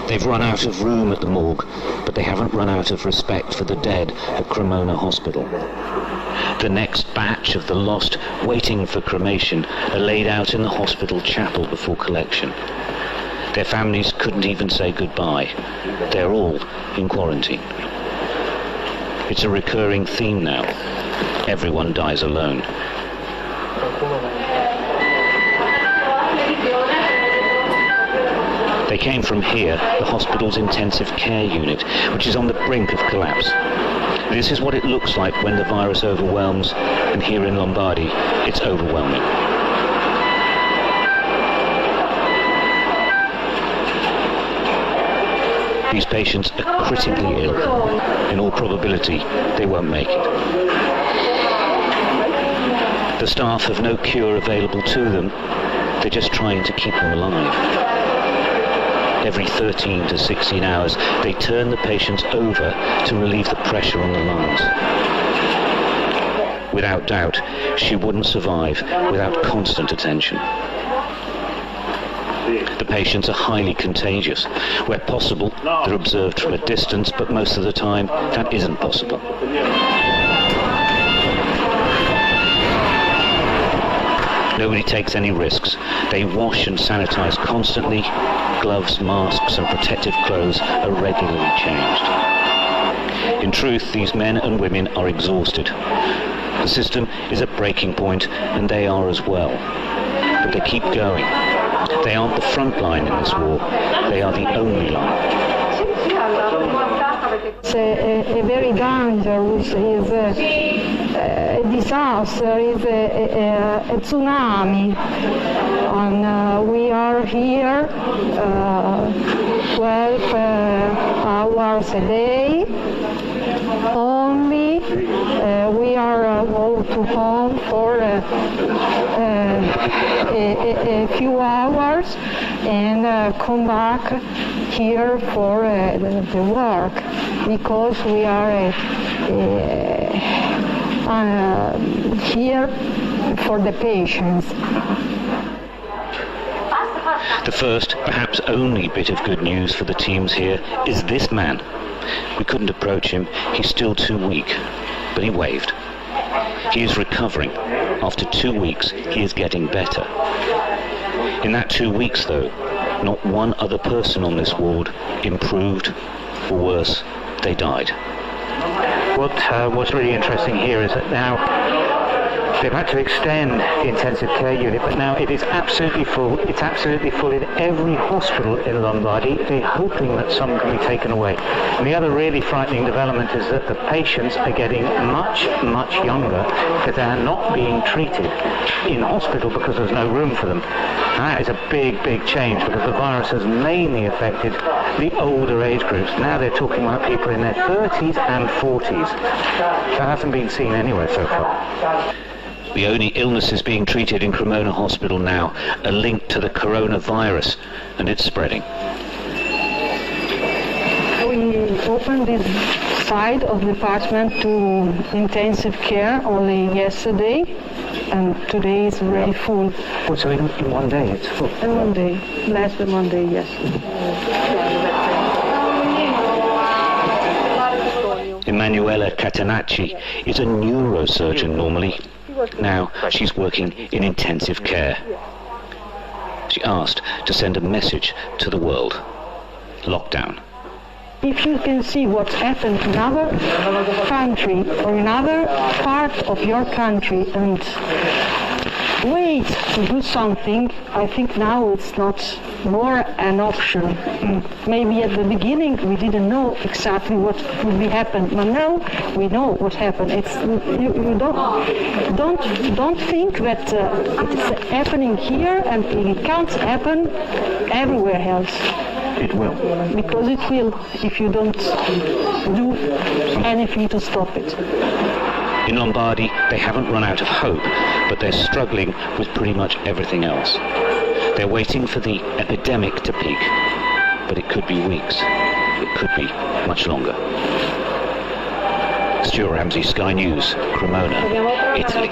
They've run out of room at the morgue, but they haven't run out of respect for the dead at Cremona Hospital. The next batch of the lost waiting for cremation are laid out in the hospital chapel before collection. Their families couldn't even say goodbye. They're all in quarantine. It's a recurring theme now. Everyone dies alone. They came from here, the hospital's intensive care unit, which is on the brink of collapse. This is what it looks like when the virus overwhelms, and here in Lombardy, it's overwhelming. These patients are critically ill. In all probability, they won't make it. The staff have no cure available to them. They're just trying to keep them alive. Every 13 to 16 hours, they turn the patients over to relieve the pressure on the lungs. Without doubt, she wouldn't survive without constant attention. The patients are highly contagious. Where possible, they're observed from a distance, but most of the time, that isn't possible. Nobody takes any risks. They wash and sanitize constantly. Gloves, masks, and protective clothes are regularly changed. In truth, these men and women are exhausted. The system is at breaking point, and they are as well. But they keep going. They aren't the front line in this war. They are the only line. It's a very dangerous, is a disaster, is a tsunami. And we are here 12 hours a day. Only we are go to home for a few hours and come back here for the work, because we are here for the patients. The first, perhaps only bit of good news for the teams here is this man. We couldn't approach him, he's still too weak, but he waved. He is recovering. After 2 weeks, he is getting better. In that 2 weeks, though, not one other person on this ward improved, or worse, they died. What's really interesting here is that now they've had to extend the intensive care unit, but now it is absolutely full. It's absolutely full in every hospital in Lombardy. They're hoping that some can be taken away. And the other really frightening development is that the patients are getting much, much younger, because they are not being treated in hospital because there's no room for them. That is a big, big change, because the virus has mainly affected the older age groups. Now they're talking about people in their 30s and 40s. That hasn't been seen anywhere so far. The only illnesses being treated in Cremona Hospital now are linked to the coronavirus, and it's spreading. We opened this side of the department to intensive care only yesterday, and today is very full. Oh, so in one day it's full? In one day, less than 1 day, yes. Emanuela Catenacci is a neurosurgeon normally. Now she's working in intensive care. She asked to send a message to the world. Lockdown. If you can see what's happened in other country or in other part of your country and wait to do something, I think now it's not more an option. Maybe at the beginning we didn't know exactly what would be happen, but now we know what happened. It's you don't think that it is happening here and it can't happen everywhere else. It will. Because it will if you don't do anything to stop it. In Lombardy, they haven't run out of hope, but they're struggling with pretty much everything else. They're waiting for the epidemic to peak, but it could be weeks. It could be much longer. Stuart Ramsey, Sky News, Cremona, Italy.